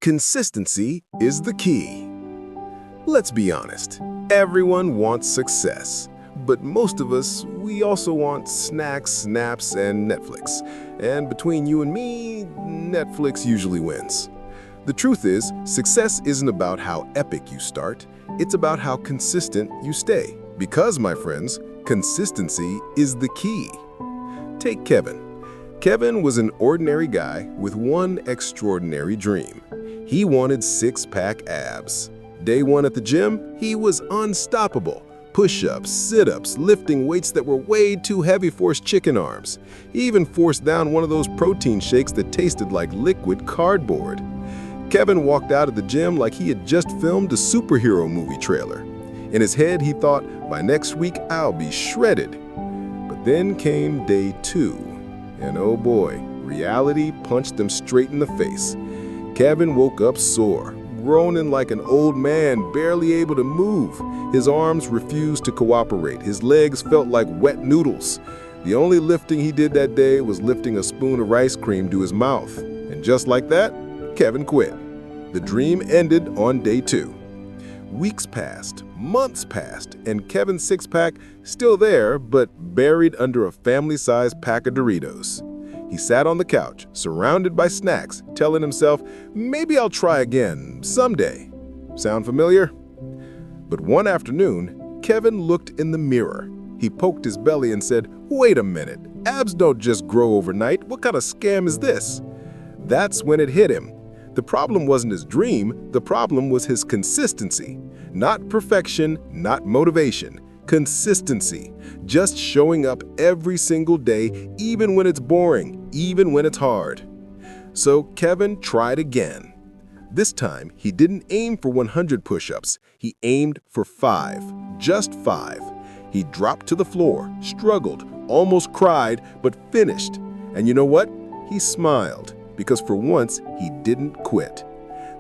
Consistency is the key. Let's be honest, everyone wants success. But most of us, we also want snacks, snaps, and Netflix. And between you and me, Netflix usually wins. The truth is, success isn't about how epic you start, it's about how consistent you stay. Because, my friends, consistency is the key. Take Kevin. Kevin was an ordinary guy with one extraordinary dream. He wanted six-pack abs. Day one at the gym, he was unstoppable. Push-ups, sit-ups, lifting weights that were way too heavy for his chicken arms. He even forced down one of those protein shakes that tasted like liquid cardboard. Kevin walked out of the gym like he had just filmed a superhero movie trailer. In his head, he thought, by next week, I'll be shredded. But then came day two, and oh boy, reality punched him straight in the face. Kevin woke up sore, groaning like an old man, barely able to move. His arms refused to cooperate. His legs felt like wet noodles. The only lifting he did that day was lifting a spoon of ice cream to his mouth. And just like that, Kevin quit. The dream ended on day two. Weeks passed, months passed, and Kevin's six-pack still there, but buried under a family-sized pack of Doritos. He sat on the couch, surrounded by snacks, telling himself, maybe I'll try again, someday. Sound familiar? But one afternoon, Kevin looked in the mirror. He poked his belly and said, wait a minute, abs don't just grow overnight. What kind of scam is this? That's when it hit him. The problem wasn't his dream, the problem was his consistency. Not perfection, not motivation. Consistency. Just showing up every single day, even when it's boring, even when it's hard. So Kevin tried again. This time, he didn't aim for 100 push-ups. He aimed for 5, just 5. He dropped to the floor, struggled, almost cried, but finished. And you know what? He smiled, because for once, he didn't quit.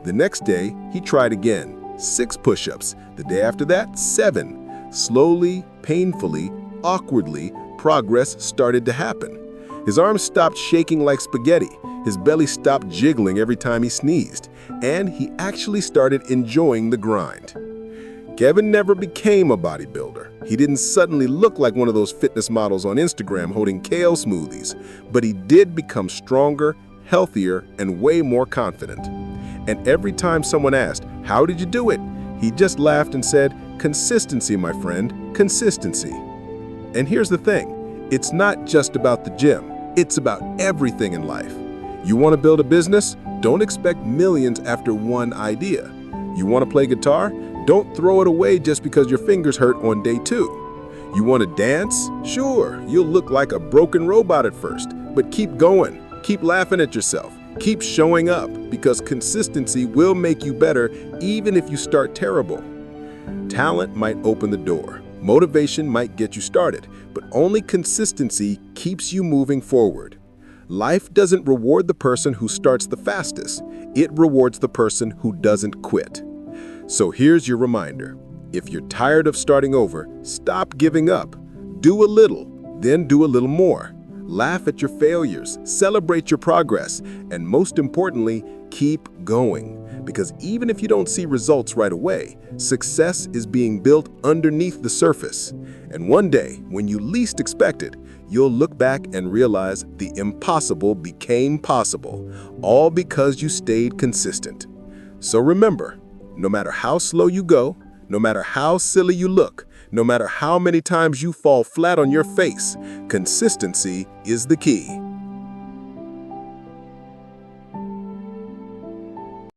The next day, he tried again, 6 push-ups. The day after that, 7. Slowly, painfully, awkwardly, progress started to happen. His arms stopped shaking like spaghetti. His belly stopped jiggling every time he sneezed. And he actually started enjoying the grind. Kevin never became a bodybuilder. He didn't suddenly look like one of those fitness models on Instagram holding kale smoothies. But he did become stronger, healthier, and way more confident. And every time someone asked, how did you do it? He just laughed and said, consistency, my friend, consistency. And here's the thing, it's not just about the gym, it's about everything in life. You want to build a business? Don't expect millions after one idea. You want to play guitar? Don't throw it away just because your fingers hurt on day 2. You want to dance? Sure, you'll look like a broken robot at first, but keep going, keep laughing at yourself. Keep showing up, because consistency will make you better even if you start terrible. Talent might open the door. Motivation might get you started, but only consistency keeps you moving forward. Life doesn't reward the person who starts the fastest. It rewards the person who doesn't quit. So here's your reminder. If you're tired of starting over, stop giving up. Do a little, then do a little more. Laugh at your failures, celebrate your progress, and most importantly, keep going. Because even if you don't see results right away, success is being built underneath the surface. And one day, when you least expect it, you'll look back and realize the impossible became possible, all because you stayed consistent. So remember, no matter how slow you go, no matter how silly you look, no matter how many times you fall flat on your face, consistency is the key.